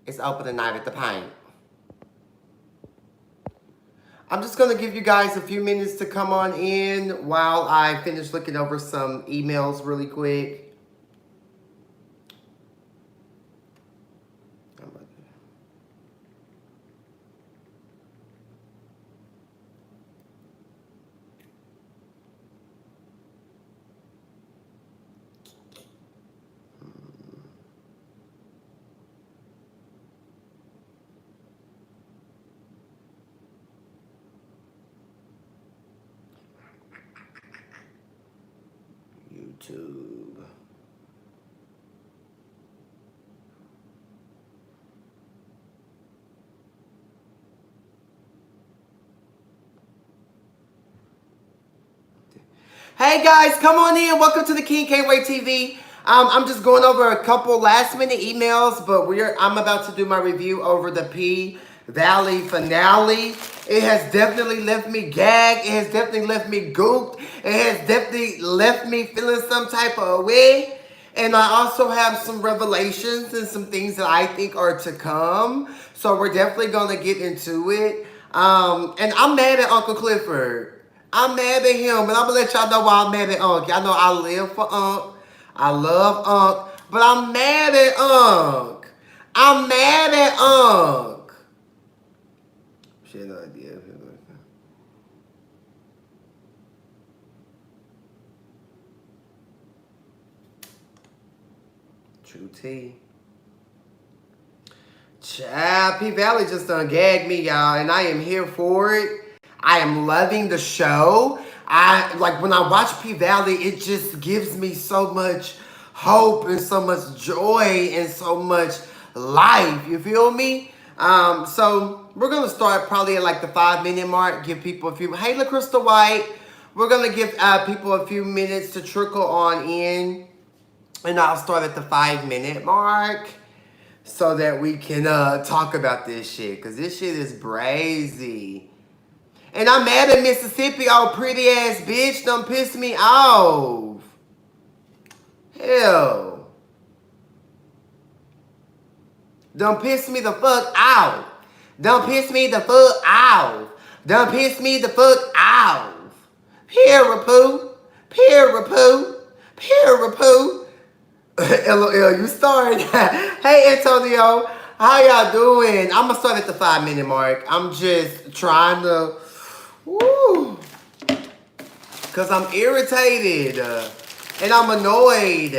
It's open tonight at the paint. I'm just going to give you guys a few minutes to come on in while I finish looking over some emails really quick. YouTube. Hey guys, come on in. Welcome to the King K-Way TV. I'm just going over a couple last minute emails, but I'm about to do my review over the P-Valley finale. It has definitely left me gagged. It has definitely left me gooped. It has definitely left me feeling some type of way. And I also have some revelations and some things that I think are to come. So we're definitely going to get into it. And I'm mad at Uncle Clifford. I'm mad at him, and I'm going to let y'all know why I'm mad at Unc. Y'all know I live for Unc. I love Unc. But I'm mad at Unc. I'm mad at Unc. She had no idea. True T. Child, P-Valley just done gagged me, y'all, and I am here for it. I am loving the show. Like when I watch P-Valley, it just gives me so much hope and so much joy and so much life. You feel me? So we're gonna start probably at like the 5-minute mark. Give people a few. Hey, LaCrystal White. We're gonna give people a few minutes to trickle on in, and I'll start at the 5-minute mark so that we can talk about this shit, because this shit is brazy. And I'm mad at Mississippi, old pretty ass bitch. Done piss me off. Hell. Done piss me the fuck out. Done piss me the fuck off. Done piss me the fuck off. Peer-a-poo. Peer-a-poo. Peer-a-poo. LOL, you started. Hey, Antonio. How y'all doing? I'm going to start at the 5-minute mark. I'm just trying to... Woo! Because I'm irritated and I'm annoyed,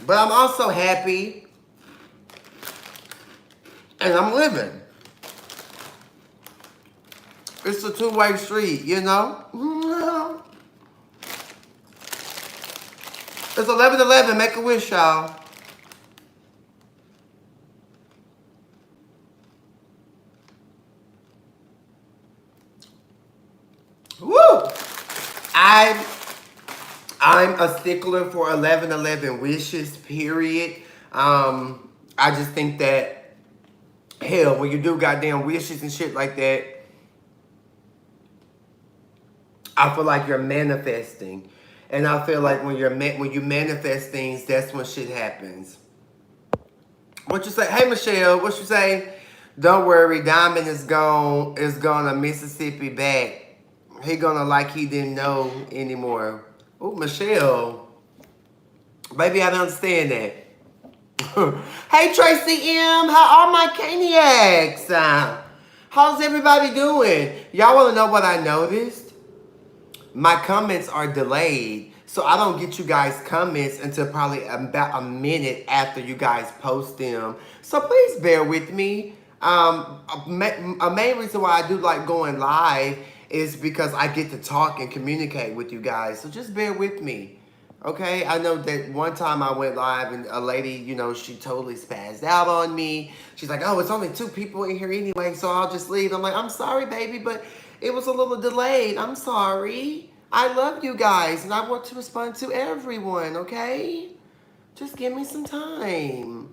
but I'm also happy and I'm living. It's a two-way street, you know? It's 11/11. Make a wish, y'all. Woo! I'm a stickler for 11/11 wishes, period. I just think that, hell, when you do goddamn wishes and shit like that, I feel like you're manifesting. And I feel like when you manifest things, that's when shit happens. What you say? Hey, Michelle, what you say? Don't worry, Diamond is gonna Mississippi back. He gonna like he didn't know anymore. Oh, Michelle. Baby, I don't understand that. Hey, Tracy M. How are my caniacs? How's everybody doing? Y'all want to know what I noticed? My comments are delayed. So I don't get you guys comments until probably about a minute after you guys post them. So please bear with me. A main reason why I do like going live is because I get to talk and communicate with you guys. So just bear with me. Okay, I know that one time I went live and a lady, you know, she totally spazzed out on me. She's like, oh, it's only 2 people in here anyway, so I'll just leave. I'm like, I'm sorry, baby, but it was a little delayed. I'm sorry. I love you guys, and I want to respond to everyone, okay? Just give me some time.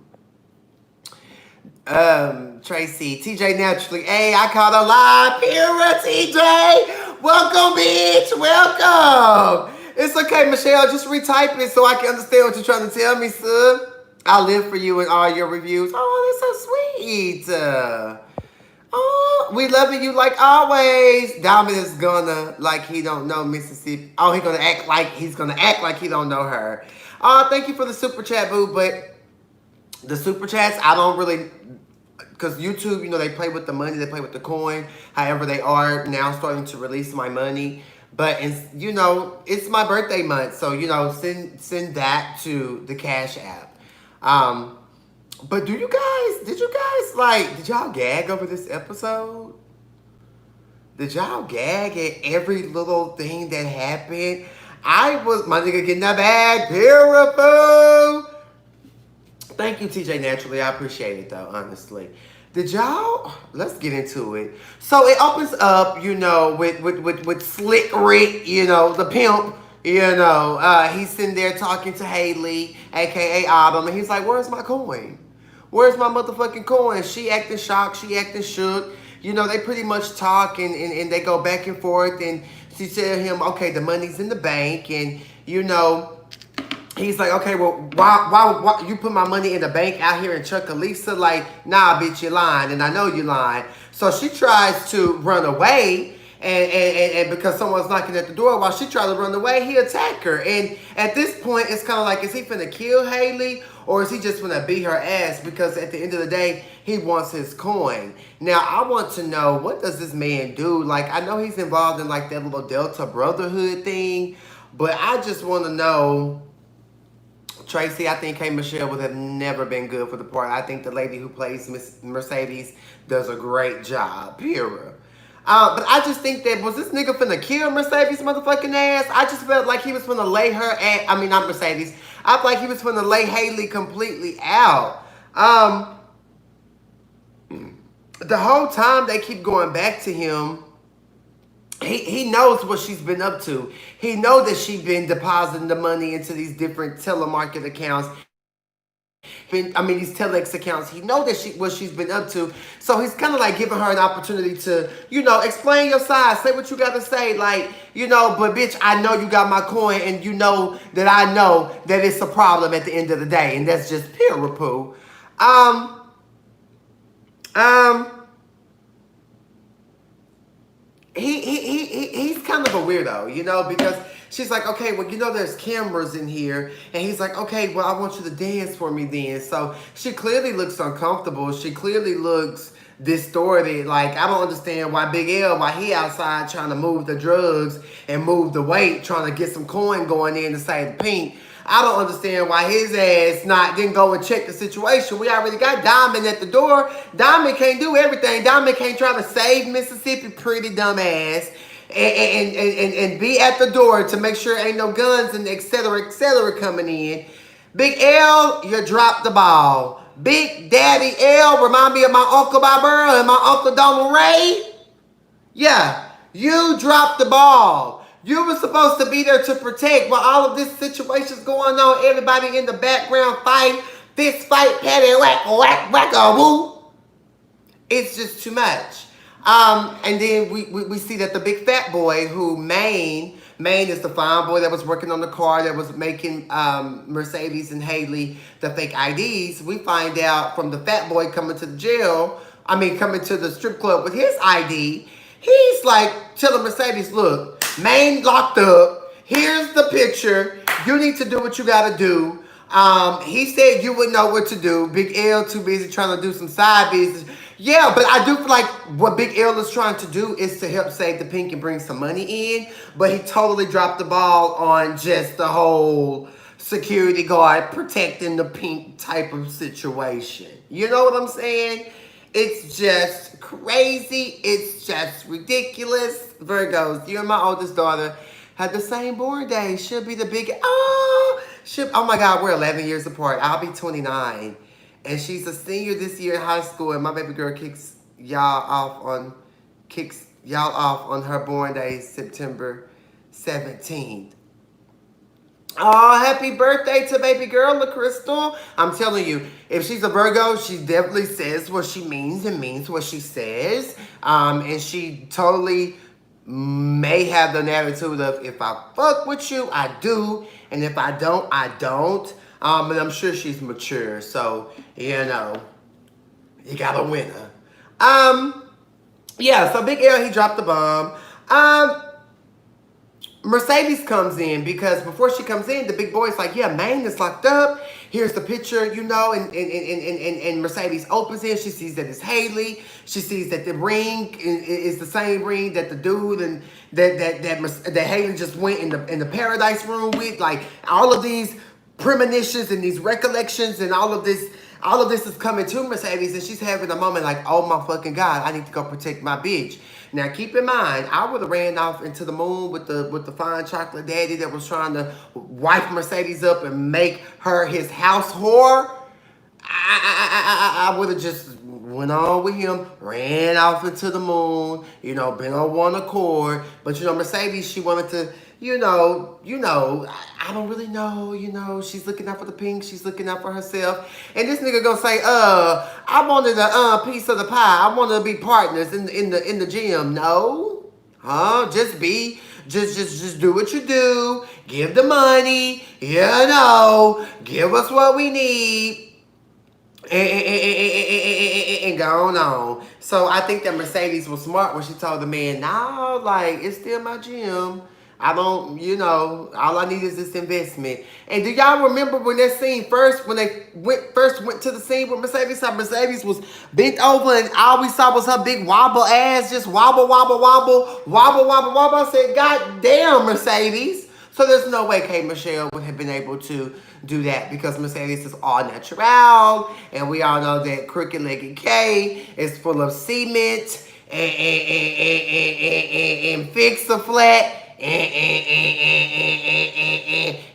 Tracy, TJ Naturally. Hey, I caught a live. Pira, TJ. Welcome, bitch. Welcome. It's okay, Michelle. Just retype it so I can understand what you're trying to tell me, sir. I live for you in all your reviews. Oh, that's so sweet. Oh, we loving you like always. Diamond is gonna like he don't know Mississippi. Oh, he's gonna act like he don't know her. Oh, thank you for the super chat, boo. But the super chats, I don't really, because YouTube, they play with the money, they play with the coin. However, they are now starting to release my money. But it's my birthday month, so send that to the Cash App. But did you guys did y'all gag over this episode? Did y'all gag at every little thing that happened? My nigga getting that bag, beautiful. Thank you, TJ Naturally. I appreciate it, though, honestly. Let's get into it. So it opens up, with Slick Rick, the pimp, he's sitting there talking to Haley, a.k.a. Autumn, and he's like, where's my coin? Where's my motherfucking coin? She acting shocked. She acting shook. They pretty much talk and they go back and forth. And she said to him, okay, the money's in the bank. And, he's like, okay, well, why you put my money in the bank out here in Chucalissa? Like, nah, bitch, you're lying. And I know you're lying. So she tries to run away. And because someone's knocking at the door, while she tried to run away, he attacked her. And at this point, it's kind of like, is he finna kill Haley? Or is he just finna beat her ass? Because at the end of the day, he wants his coin. Now, I want to know, what does this man do? Like, I know he's involved in like that little Delta Brotherhood thing. But I just want to know, Tracy, I think K. Michelle would have never been good for the part. I think the lady who plays Miss Mercedes does a great job. Period. But I just think that, was this nigga finna kill Mercedes motherfucking ass? I just felt like he was finna lay her at, I mean, not Mercedes. I felt like he was finna lay Haley completely out. The whole time they keep going back to him, he knows what she's been up to. He knows that she's been depositing the money into these different telemarket accounts. These telex accounts. He knows that what she's been up to. So he's kind of like giving her an opportunity to, explain your side. Say what you got to say. Like, but bitch, I know you got my coin, and you know that I know that it's a problem at the end of the day. And that's just pure poo. He's kind of a weirdo, because she's like, okay, well, there's cameras in here. And he's like, okay, well, I want you to dance for me then. So she clearly looks uncomfortable. She clearly looks distorted. Like, I don't understand why Big L, why he outside trying to move the drugs and move the weight, trying to get some coin going in to save the pink. I don't understand why his ass didn't go and check the situation. We already got Diamond at the door. Diamond can't do everything. Diamond can't try to save Mississippi, pretty dumb ass, and be at the door to make sure ain't no guns and et cetera coming in. Big L, you dropped the ball. Big Daddy L remind me of my Uncle Bob Earl and my Uncle Donald Ray. Yeah, you dropped the ball. You were supposed to be there to protect while all of this situation's going on. Everybody in the background fight, fist fight, patty whack, whack, whack, woo. It's just too much. And then we see that the big fat boy who Maine is the fine boy that was working on the car that was making Mercedes and Haley the fake IDs. We find out from the fat boy coming to the strip club with his ID. He's like telling Mercedes, look, Maine locked up. Here's the picture. You need to do what you got to do. He said you wouldn't know what to do. Big L too busy trying to do some side business. Yeah, but I do feel like what Big L is trying to do is to help save the pink and bring some money in. But he totally dropped the ball on just the whole security guard protecting the pink type of situation. You know what I'm saying? It's just crazy. It's just ridiculous. Virgos, you and my oldest daughter had the same born day. She'll be the big, oh my God, we're 11 years apart. I'll be 29. And she's a senior this year in high school. And my baby girl kicks y'all off on her born day, September 17th. Oh, happy birthday to baby girl, La Crystal. I'm telling you, if she's a Virgo, she definitely says what she means and means what she says. And she totally may have the attitude of, if I fuck with you, I do. And if I don't, I don't. And I'm sure she's mature. So, you know, you got a winner. Yeah, so Big L, he dropped the bomb. Mercedes comes in because before she comes in, the big boy's like, yeah, Maine is locked up. Here's the picture, you know, and Mercedes opens it. She sees that it's Haley. She sees that the ring is the same ring that the dude and that Haley just went in the paradise room with. Like all of these premonitions and these recollections and all of this is coming to Mercedes, and she's having a moment like, oh my fucking God, I need to go protect my bitch. Now keep in mind, I would have ran off into the moon with the fine chocolate daddy that was trying to wipe Mercedes up and make her his house whore. I would have just went on with him, ran off into the moon, you know, been on one accord. But you know, Mercedes, she wanted to, you know, I don't really know, you know, she's looking out for the pink, she's looking out for herself. And this nigga gonna say, I wanted a piece of the pie. I wanted to be partners in the gym. No. Huh? Just do what you do. Give the money, you know, give us what we need. And going on. So I think that Mercedes was smart when she told the man, no, like, it's still my gym. I don't, you know, all I need is this investment. And do y'all remember when that scene first, when they first went to the scene with Mercedes, how Mercedes was bent over and all we saw was her big wobble ass, just wobble, wobble, wobble, wobble, wobble, wobble. I said, God damn, Mercedes. So there's no way K. Michelle would have been able to do that because Mercedes is all natural. And we all know that crooked-legged K is full of cement and fix-a-flat and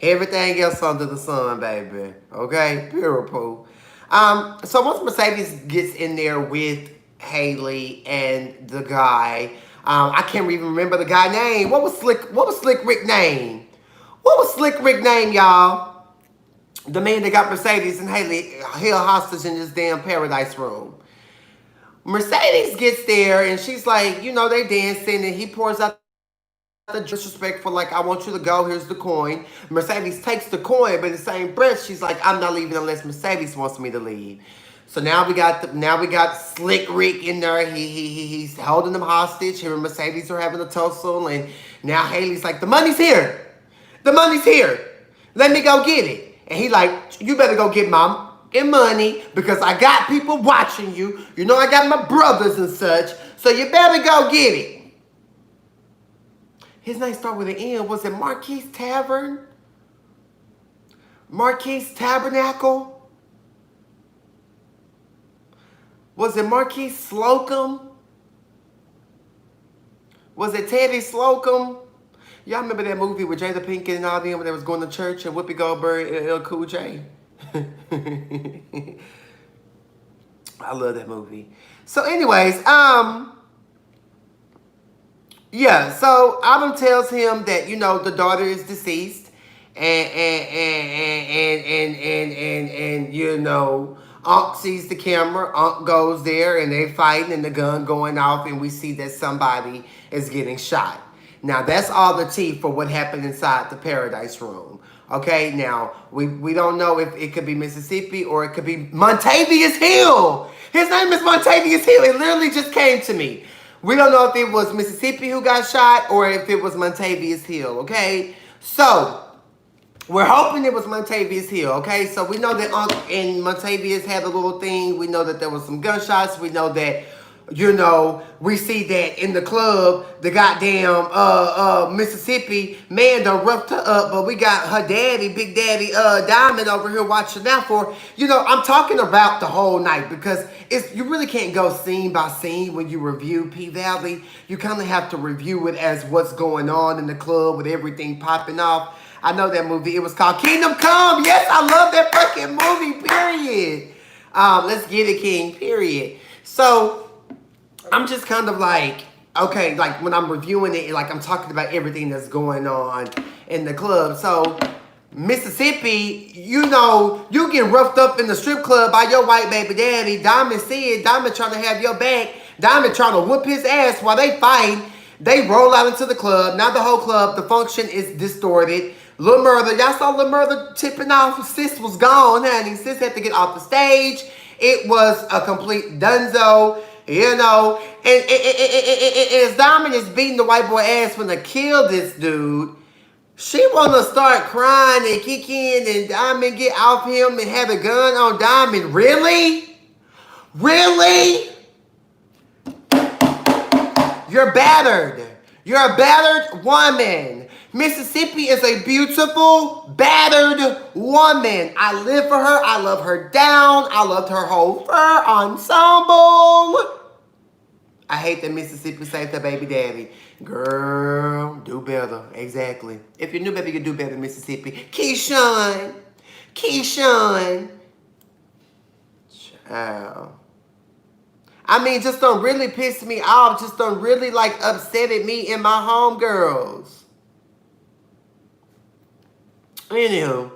everything else under the sun, baby. Okay? Pure poo. So once Mercedes gets in there with Haley and the guy, I can't even remember the guy's name. What was Slick Rick name? What was Slick Rick name, y'all? The man that got Mercedes and Haley held hostage in this damn paradise room. Mercedes gets there and she's like, you know, they dancing and he pours out the disrespectful, like, I want you to go, here's the coin. Mercedes takes the coin, but in the same breath, she's like, I'm not leaving unless Mercedes wants me to leave. So now we got Slick Rick in there. He's holding them hostage. Him and Mercedes are having a tussle, and now Haley's like, the money's here. The money's here. Let me go get it. And he like, you better go get my money because I got people watching you. You know I got my brothers and such. So you better go get it. His name started with an M. Was it Marquise Tavern? Marquise Tabernacle? Was it Marquise Slocum? Was it Teddy Slocum? Y'all remember that movie with Jada Pinkett and all them when they was going to church and Whoopi Goldberg and LL Cool J? I love that movie. So anyways, yeah, so Adam tells him that, you know, the daughter is deceased and you know, Unc sees the camera, Unc goes there and they fighting and the gun going off and we see that somebody is getting shot. Now, that's all the tea for what happened inside the Paradise Room. Okay, now, we don't know if it could be Mississippi or it could be Montavious Hill. His name is Montavious Hill. It literally just came to me. We don't know if it was Mississippi who got shot or if it was Montavious Hill, okay? So, we're hoping it was Montavious Hill, okay? So, we know that Unc and Montavious had a little thing. We know that there was some gunshots. We know that, you know, we see that in the club, the goddamn Mississippi man done roughed her up, but we got her daddy, Big Daddy Diamond over here watching out for her. You know, I'm talking about the whole night because you really can't go scene by scene when you review P-Valley. You kind of have to review it as what's going on in the club with everything popping off. I know that movie. It was called Kingdom Come. Yes, I love that fucking movie, period. Let's get it, King, period. So, I'm just kind of like, okay, like when I'm reviewing it, like I'm talking about everything that's going on in the club. So, Mississippi, you know, you get roughed up in the strip club by your white baby daddy. Diamond said, Diamond trying to have your back. Diamond trying to whoop his ass while they fight. They roll out into the club. Now the whole club, the function is distorted. Lil Murder, y'all saw Lil Murder tipping off. Sis was gone, honey. Sis had to get off the stage. It was a complete dunzo, you know. And as Diamond is beating the white boy ass when to kill this dude, she wanna start crying and kick in and Diamond get off him and have a gun on Diamond. Really? Really? You're battered. You're a battered woman. Mississippi is a beautiful, battered woman. I live for her. I love her down. I loved her whole fur ensemble. I hate that Mississippi saved her baby daddy. Girl, do better. Exactly. If you knew better, you could do better, Mississippi. Keyshawn. Keyshawn. Child. I mean, just don't really piss me off. Just don't really, like, upset at me and my homegirls. Anywho.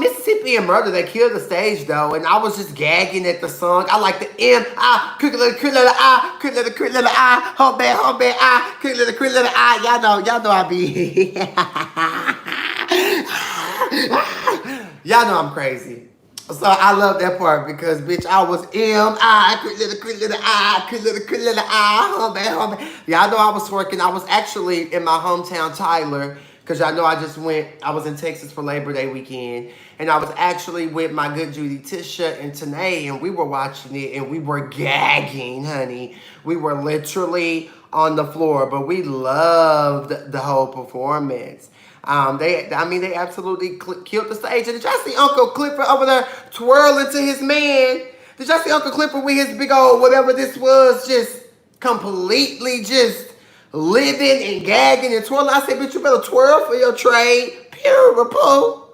Mississippi and Murder, they killed the stage, though, and I was just gagging at the song. I like the M-I, quick letter I, quick letter I, hold back, I, quick letter I. Y'all know I be. Y'all know I'm crazy. So I love that part because, bitch, I was M-I, quick letter I, quick letter I, hold back. Y'all know I was working. I was actually in my hometown, Tyler, because y'all know I was in Texas for Labor Day weekend, and I was actually with my good Judy Tisha and Tanae, and we were watching it, and we were gagging, honey. We were literally on the floor, but we loved the whole performance. They absolutely killed the stage. And did y'all see Uncle Clifford over there twirling to his man? Did y'all see Uncle Clifford with his big old whatever this was, just completely just living and gagging and twirling? I said, bitch, you better twirl for your trade. Pure report.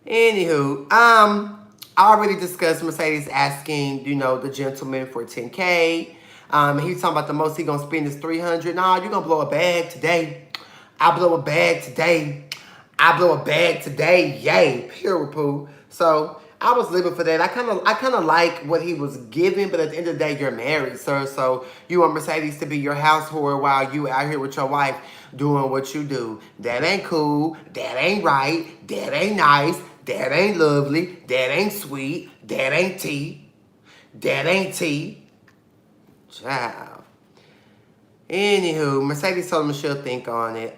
Anywho, I already discussed Mercedes asking, the gentleman for $10K. He's talking about the most he gonna spend is $300. Nah, you gonna blow a bag today. I blow a bag today. I blow a bag today. Yay. Pure poo. So I was living for that. I kind of like what he was giving, but at the end of the day, you're married, sir. So you want Mercedes to be your house whore while you out here with your wife doing what you do. That ain't cool. That ain't right. That ain't nice. That ain't lovely. That ain't sweet. That ain't tea. That ain't tea. Child. Anywho, Mercedes told him she'll think on it.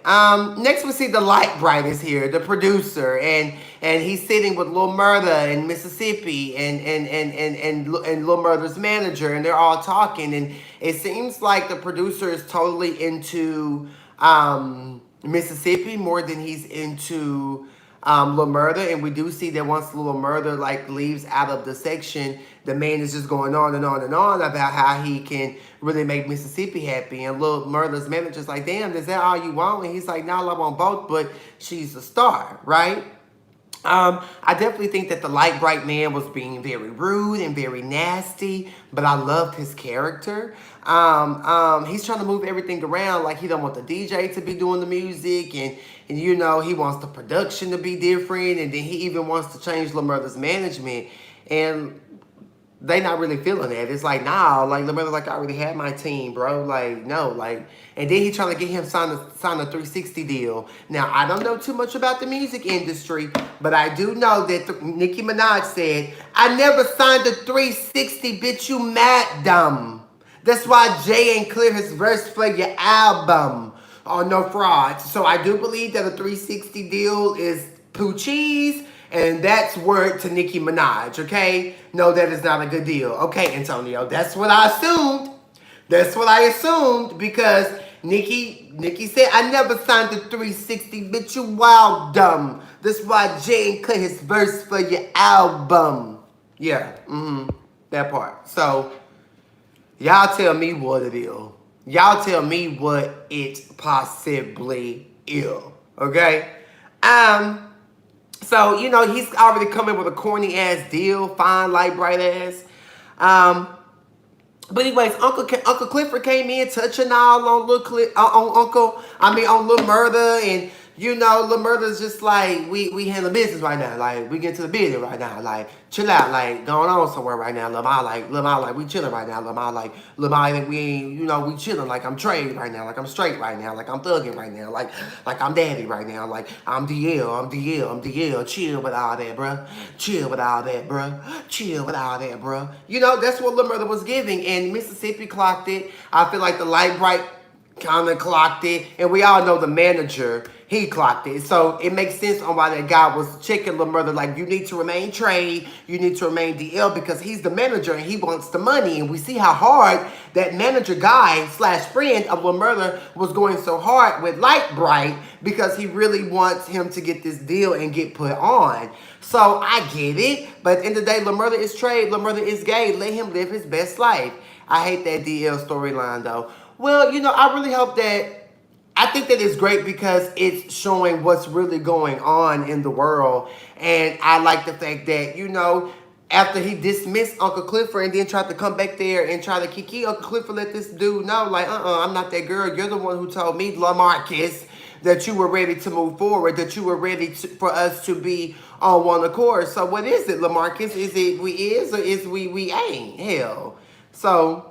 Next we see the Light Bright is here, the producer, and he's sitting with Lil Murder in Mississippi and Lil Murder's manager, and they're all talking, and it seems like the producer is totally into Mississippi more than he's into Lil Murder, and we do see that once Lil Murder leaves out of the section, the man is just going on and on and on about how he can really make Mississippi happy. And Lil Murder's manager's like, damn, is that all you want? And he's like, no, I want both, but she's a star, right? I definitely think that the Light Bright man was being very rude and very nasty, but I loved his character. He's trying to move everything around, like he don't want the DJ to be doing the music, and he wants the production to be different, and then he even wants to change Lil Murder's management, and they not really feeling that. It's like, nah, Lil Murder's like, I already had my team, bro. No, and then he trying to get him sign a 360 deal. Now, I don't know too much about the music industry, but I do know that Nicki Minaj said, I never signed a 360, bitch, you mad dumb. That's why Jay ain't clear his verse for your album. Oh, no frauds. So I do believe that a 360 deal is poo cheese, and that's word to Nicki Minaj, okay? No, that is not a good deal. Okay, Antonio, that's what I assumed. That's what I assumed because Nicki said, I never signed the 360, bitch, you wild dumb. That's why Jay ain't clear his verse for your album. Yeah, that part. So, y'all tell me what it is. Y'all tell me what it possibly is, okay? So, he's already coming with a corny-ass deal, fine, light, bright ass. But anyways, Uncle Clifford came in touching all on Lil Murder and, You know, Lil Murder's just like, we handle business right now. Like, we get to the business right now. Like, chill out. Like, going on somewhere right now. Lil Ma, like, we chilling right now. Lil Ma, like, we ain't, you know, we chilling. Like, I'm trade right now. Like, I'm straight right now. Like, I'm thugging right now. Like I'm daddy right now. Like, I'm DL. Chill with all that, bruh. Chill with all that, bruh. Chill with all that, bruh. You know, that's what Lil Murder was giving. And Mississippi clocked it. I feel like the Light Bright kind of clocked it, and we all know the manager, he clocked it. So it makes sense on why that guy was checking Lil Murder, like, you need to remain trade, you need to remain DL, because he's the manager and he wants the money. And we see how hard that manager guy slash friend of Lil Murder was going so hard with Light Bright, because he really wants him to get this deal and get put on. So I get it, but at the end of the day, Lil Murder is trade, Lil Murder is gay, let him live his best life. I hate that DL storyline though. Well, you know, I really hope that, I think that it's great because it's showing what's really going on in the world. And I like the fact that, you know, after he dismissed Uncle Clifford and then tried to come back there and try to kiki, Uncle Clifford let this dude know, like, I'm not that girl. You're the one who told me, LaMarcus, that you were ready to move forward, that you were ready for us to be on one accord. So what is it, LaMarcus? Is it we is or is we ain't? Hell. So,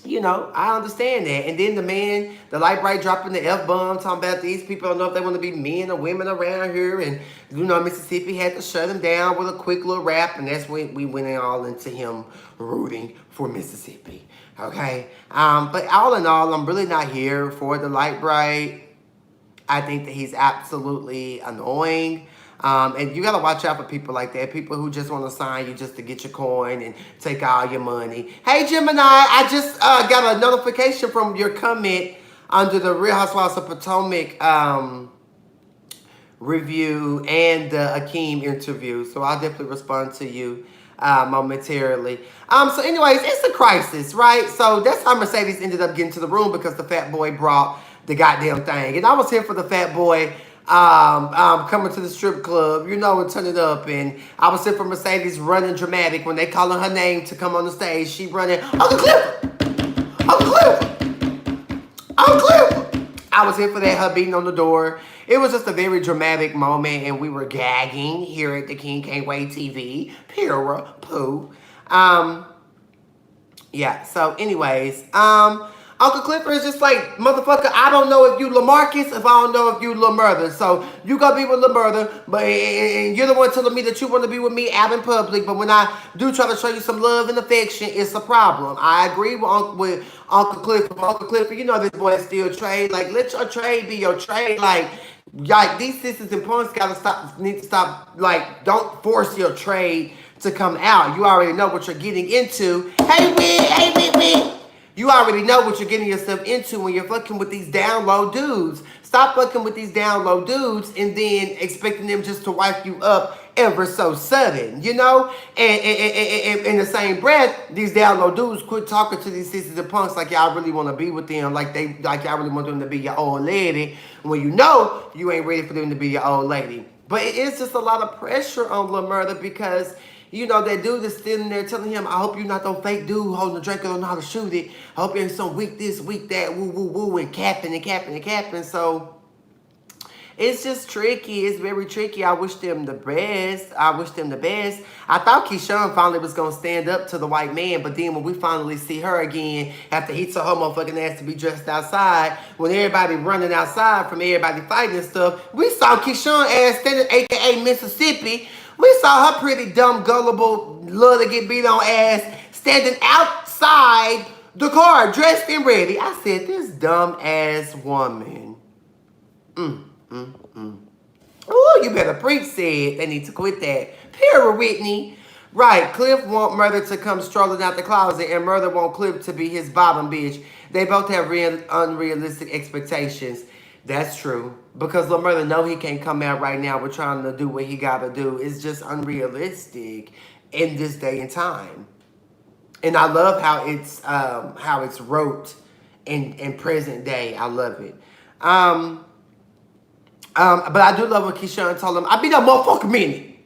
you know, I understand that. And then the man, the Light Bright dropping the F-bomb, talking about these people don't know if they want to be men or women around here. And, you know, Mississippi had to shut him down with a quick little rap. And that's when we went all into him rooting for Mississippi. Okay? But all in all, I'm really not here for the Light Bright. I think that he's absolutely annoying. And you gotta watch out for people like that. People who just want to sign you just to get your coin and take all your money. Hey Gemini, I just got a notification from your comment under the Real Housewives of Potomac review and the Akeem interview. So I'll definitely respond to you momentarily. So anyways, it's a crisis, right? So that's how Mercedes ended up getting to the room, because the fat boy brought the goddamn thing. And I was here for the fat boy coming to the strip club, you know, and turn it up. And I was here for Mercedes running dramatic when they calling her name to come on the stage. She running, Uncle Clifford! Uncle Clifford! Uncle Clifford! I was here for that, her beating on the door. It was just a very dramatic moment, and we were gagging here at the King Can't Wait TV. Pura poo. Yeah, so anyways, Uncle Clifford is just like, motherfucker, I don't know if you LaMarcus, if I don't know if you Lil Murder. So you gotta be with Lil Murder, but and you're the one telling me that you want to be with me out in public. But when I do try to show you some love and affection, it's a problem. I agree with Uncle Clifford. Uncle Clifford, you know this boy is still trade. Like, let your trade be your trade. Like these sisters and punks need to stop. Like, don't force your trade to come out. You already know what you're getting into. Hey, Wig. You already know what you're getting yourself into when you're fucking with these down low dudes. Stop fucking with these down low dudes and then expecting them just to wipe you up ever so sudden, you know? And in the same breath, these down low dudes quit talking to these sisters and punks like y'all really want to be with them, like y'all really want them to be your old lady, when you know you ain't ready for them to be your old lady. But it is just a lot of pressure on Lil Murder, because you know, that dude is sitting there telling him, I hope you're not no fake dude holding a drink and don't know how to shoot it. I hope you ain't some weak this, weak that, woo, woo, woo, and capping. So it's just tricky. It's very tricky. I wish them the best. I thought Keyshawn finally was going to stand up to the white man, but then when we finally see her again, after he told her motherfucking ass to be dressed outside, when everybody running outside from everybody fighting and stuff, we saw Keyshawn ass standing, a.k.a. Mississippi. We saw her pretty dumb, gullible, love to get beat on ass, standing outside the car, dressed and ready. I said, this dumb ass woman. Oh, you better preach, said. They need to quit that. Pura Whitney. Right, Cliff want Murder to come strolling out the closet, and Murder want Cliff to be his bottom bitch. They both have unrealistic expectations. That's true. Because Lil Murder know he can't come out right now. We're trying to do what he got to do. It's just unrealistic in this day and time. And I love how it's wrote in present day. I love it. But I do love when Keyshawn told him, I be that motherfucking minute.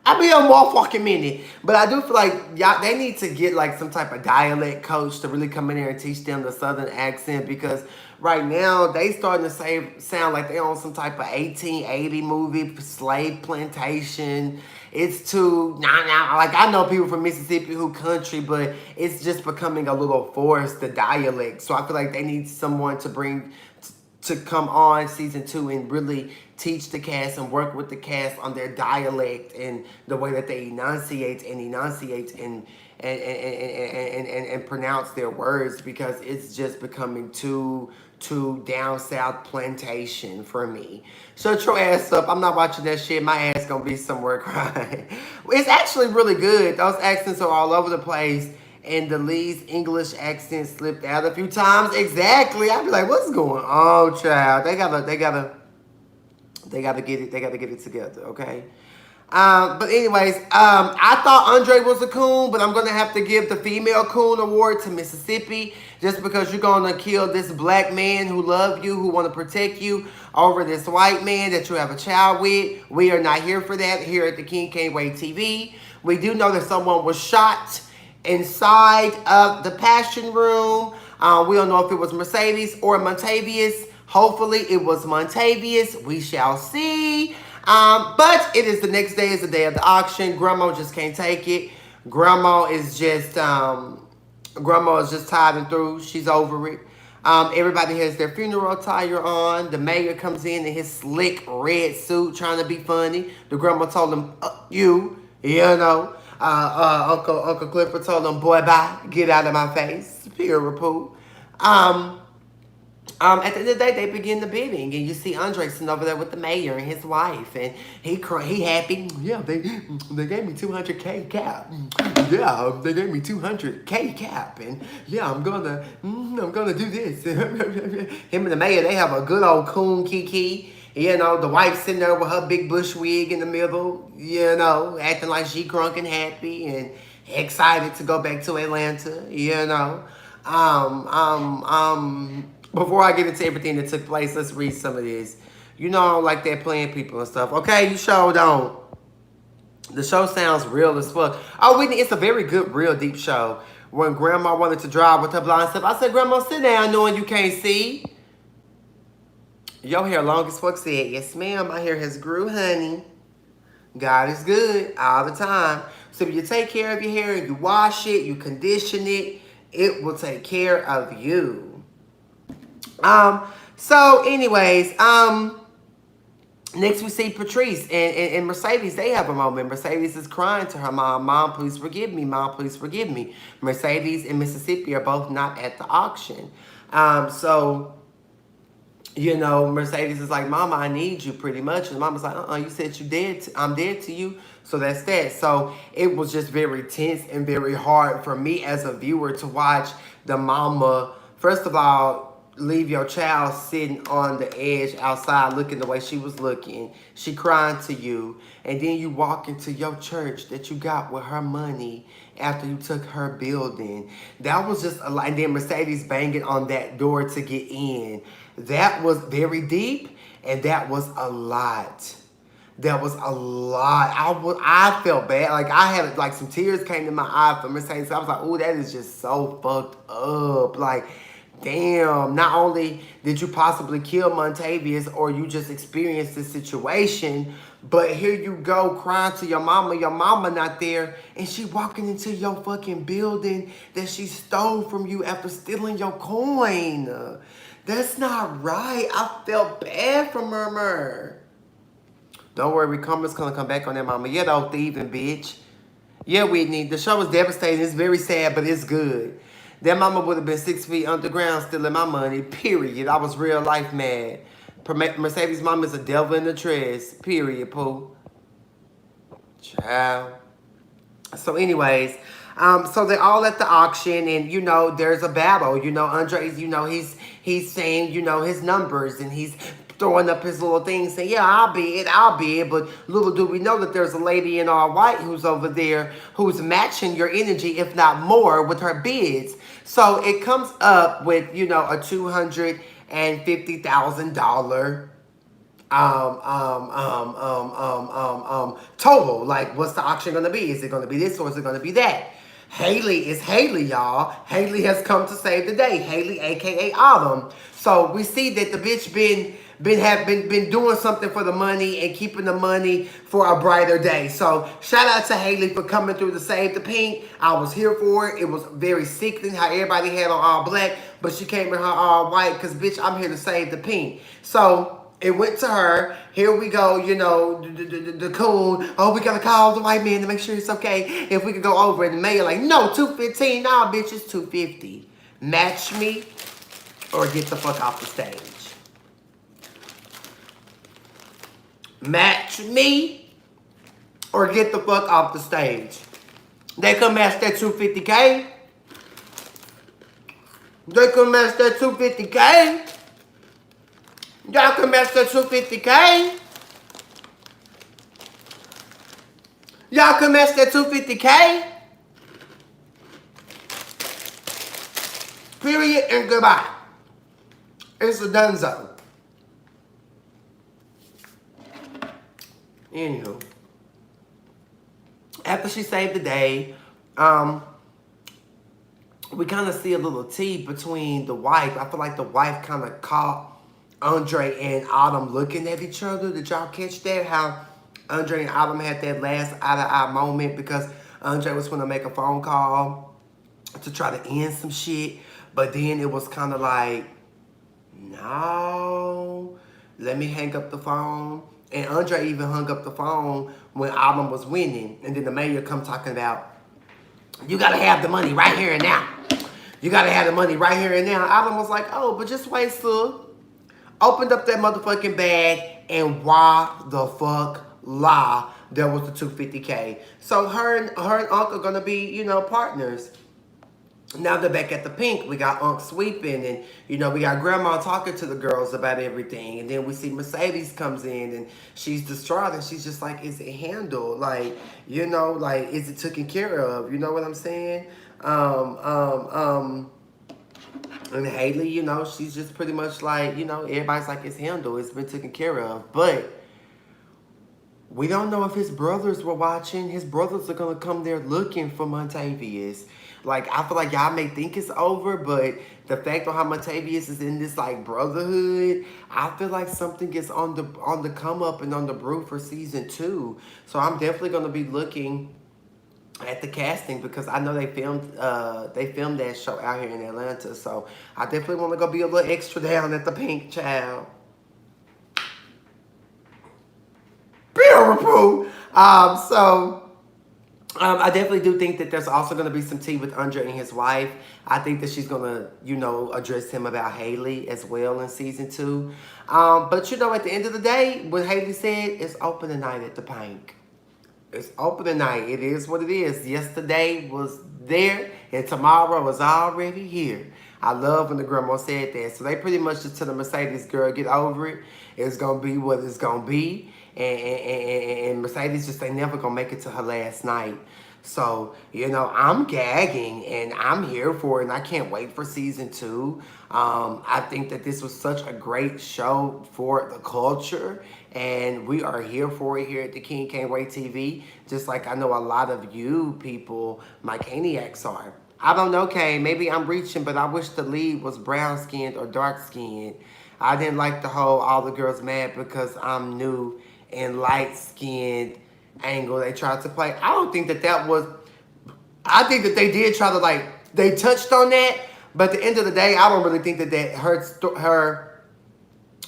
I'll be a motherfucking minute. But I do feel like y'all, they need to get like some type of dialect coach to really come in there and teach them the southern accent, because right now they starting to sound like they on some type of 1880 movie, slave plantation. It's too nah. Like, I know people from Mississippi who country, but it's just becoming a little forced, the dialect. So I feel like they need someone to bring to come on season 2 and really teach the cast and work with the cast on their dialect and the way that they enunciate and pronounce their words, because it's just becoming too down south plantation for me. Shut your ass up. I'm not watching that shit. My ass gonna be somewhere crying. It's actually really good. Those accents are all over the place. And the lead's English accent slipped out a few times. Exactly. I'd be like, what's going on, child? They gotta get it. They gotta get it together, okay? But anyways, I thought Andre was a coon, but I'm gonna have to give the female coon award to Mississippi, just because you're gonna kill this black man who love you, who want to protect you, over this white man that you have a child with. We are not here for that here at the King Cain Way TV. We do know that someone was shot inside of the Passion Room. We don't know if it was Mercedes or Montavious. Hopefully it was Montavious. We shall see. But it is the next day, is the day of the auction. Grandma just can't take it. Grandma is just tired and through. She's over it. Everybody has their funeral attire on. The mayor comes in his slick red suit trying to be funny. The grandma told him, you know. Uncle Clifford told him, boy, bye, get out of my face. Pure poo. At the end of the day, they begin the bidding, and you see Andre sitting over there with the mayor and his wife, and he happy. Yeah, they gave me 200K cap. Yeah, they gave me 200K cap, and yeah, I'm gonna do this. Him and the mayor, they have a good old coon kiki. You know, the wife sitting there with her big bush wig in the middle, you know, acting like she crunk and happy and excited to go back to Atlanta, you know. Before I get into everything that took place, let's read some of this. You know, I don't like that playing people and stuff. Okay, you sure don't. The show sounds real as fuck. Oh, Whitney, it's a very good, real deep show. When Grandma wanted to drive with her blind stuff, I said, Grandma, sit down knowing you can't see. Your hair long as fuck said, yes, ma'am, my hair has grew, honey. God is good all the time. So if you take care of your hair and you wash it, you condition it, it will take care of you. So anyways, next we see Patrice and Mercedes. They have a moment. Mercedes is crying to her mom. Mom, please forgive me. Mom, please forgive me. Mercedes and Mississippi are both not at the auction. So... you know, Mercedes is like, Mama, I need you pretty much. And Mama's like, you said you dead. I'm dead to you. So that's that. So it was just very tense and very hard for me as a viewer to watch the mama, first of all, leave your child sitting on the edge outside looking the way she was looking. She crying to you. And then you walk into your church that you got with her money after you took her building. That was just a lot. And then Mercedes banging on that door to get in. That was very deep, and that was a lot. That was a lot. I felt bad. Like, I had, like, some tears came to my eye for Mercedes. I was like, oh, that is just so fucked up. Like, damn, not only did you possibly kill Montavious or you just experienced this situation, but here you go crying to your mama not there, and she walking into your fucking building that she stole from you after stealing your coin. That's not right. I felt bad for Murmur. Don't worry, Karma's gonna come back on that mama. Yeah, though, thieving bitch. Yeah, Whitney, the show was devastating. It's very sad, but it's good. That mama would have been 6 feet underground stealing my money, period. I was real life mad. Mercedes' mom is a devil in the dress, period, Pooh. Child. So anyways, so they're all at the auction, and, you know, there's a battle. You know, Andre's, you know, he's saying, you know, his numbers, and he's throwing up his little things, saying, yeah, I'll bid. But little do we know that there's a lady in all white who's over there who's matching your energy, if not more, with her bids. So it comes up with, you know, a $250,000 total. Like, what's the auction gonna be? Is it gonna be this or is it gonna be that? Haley is Haley, y'all. Haley has come to save the day. Haley, aka Autumn. So we see that the bitch been doing something for the money and keeping the money for a brighter day. So shout out to Haley for coming through to save the pink. I was here for it. It was very sickening how everybody had on all black, but she came in her all white because bitch, I'm here to save the pink. So it went to her. Here we go, you know, the coon. Oh, we gotta call the white man to make sure it's okay. If we could go over it. And the mayor like, no, 215. Nah, bitch, it's 250. Match me or get the fuck off the stage. Match me or get the fuck off the stage. They can match that 250K. They can match that 250K. Y'all can match that 250K. Y'all can match that 250K. Period and goodbye. It's a donezo. Anywho, after she saved the day, we kind of see a little tea between the wife. I feel like the wife kind of caught Andre and Autumn looking at each other. Did y'all catch that? How Andre and Autumn had that last eye-to-eye moment because Andre was going to make a phone call to try to end some shit. But then it was kind of like, no, let me hang up the phone. And Andre even hung up the phone when Autumn was winning. And then the mayor come talking about, you got to have the money right here and now. You got to have the money right here and now. Autumn was like, oh, but just wait, sir. Opened up that motherfucking bag and why the fuck la, there was the 250K. So her and Unc are going to be, you know, partners. Now they're back at the pink. We got Unc sweeping and, you know, we got Grandma talking to the girls about everything. And then we see Mercedes comes in and she's distraught and she's just like, is it handled? Like, you know, like, is it taken care of? You know what I'm saying? And Haley, you know, she's just pretty much like, you know, everybody's like, it's handled. It's been taken care of. But we don't know if his brothers were watching. His brothers are going to come there looking for Montavious. Like, I feel like y'all may think it's over, but the fact of how Montavious is in this, like, brotherhood, I feel like something is on the come up and on the brew for season 2. So I'm definitely going to be looking at the casting because I know they filmed that show out here in Atlanta. So I definitely want to go be a little extra down at the pink, child. Beautiful. I definitely do think that there's also going to be some tea with Andre and his wife. I think that she's going to, you know, address him about Haley as well in season 2. But, you know, at the end of the day, what Haley said is open tonight at the pink. It's open tonight. It is what it is. Yesterday was there, and tomorrow is already here. I love when the grandma said that. So they pretty much just tell the Mercedes girl, get over it. It's going to be what it's going to be. And Mercedes just ain't never going to make it to her last night. So, you know, I'm gagging and I'm here for it and I can't wait for season 2. I think that this was such a great show for the culture and we are here for it here at the King Can't Wait TV. Just like I know a lot of you people, my Caniacs are. I don't know, Cain. Maybe I'm reaching, but I wish the lead was brown-skinned or dark-skinned. I didn't like the whole all the girls mad because I'm new and light-skinned angle they tried to play. I don't think that was... I think that they did try to, like... They touched on that, but at the end of the day, I don't really think that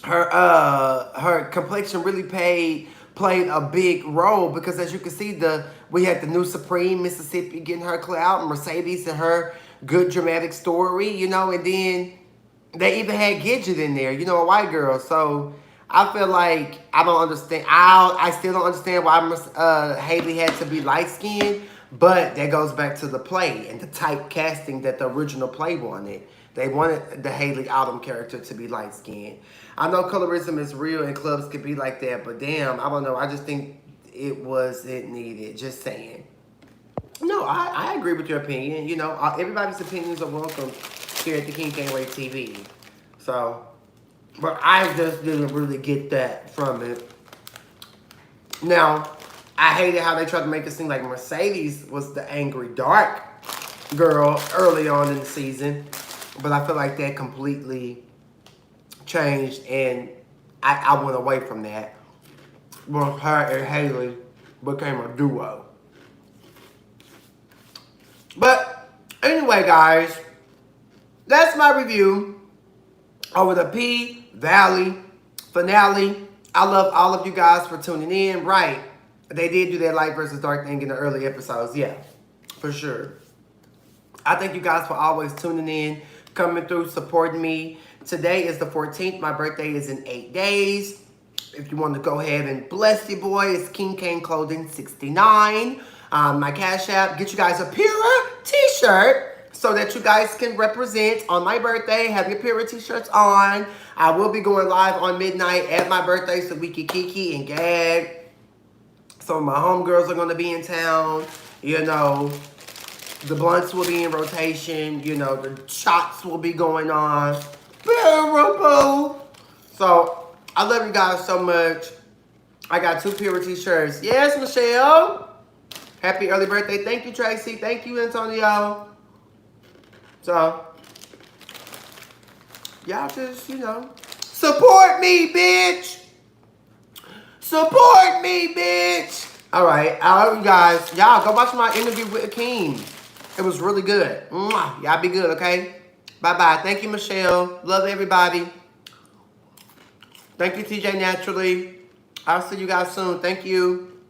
her complexion really played a big role because as you can see, we had the new Supreme Mississippi getting her clout, Mercedes and her good dramatic story, you know, and then they even had Gidget in there, you know, a white girl. So I feel like I don't understand. I still don't understand why Haley had to be light-skinned, but that goes back to the play and the type casting that the original play wanted. They wanted the Haley Autumn character to be light-skinned. I know colorism is real and clubs could be like that, but damn, I don't know. I just think it needed. Just saying. No, I agree with your opinion. You know, everybody's opinions are welcome here at the King Can't Wait TV. So, But I just didn't really get that from it. Now, I hated how they tried to make it seem like Mercedes was the angry dark girl early on in the season. But I feel like that completely changed, and I went away from that. Well, her and Haley became a duo. But anyway, guys, that's my review over the P-Valley finale. I love all of you guys for tuning in. Right, they did do that light versus dark thing in the early episodes. Yeah, for sure. I thank you guys for always tuning in, coming through, supporting me. Today is the 14th. My birthday is in 8 days. If you want to go ahead and bless your boy, it's KingCainClothing69. My Cash App. Get you guys a Pura t-shirt so that you guys can represent on my birthday. Have your Pura t-shirts on. I will be going live on midnight at my birthday so we can kiki and gag. Some of my homegirls are going to be in town. You know, the blunts will be in rotation. You know, the shots will be going on. Terrible. So, I love you guys so much. I got 2 Pura t-shirts. Yes, Michelle. Happy early birthday. Thank you, Tracy. Thank you, Antonio. So, y'all just, you know, support me, bitch. Support me, bitch. All right. I love you guys. Y'all, go watch my interview with Cain. It was really good. Y'all be good, okay? Bye-bye. Thank you, Michelle. Love everybody. Thank you, TJ Naturally. I'll see you guys soon. Thank you.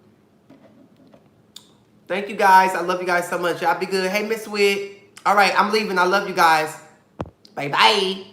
Thank you, guys. I love you guys so much. Y'all be good. Hey, Miss Witt. All right, I'm leaving. I love you guys. Bye-bye.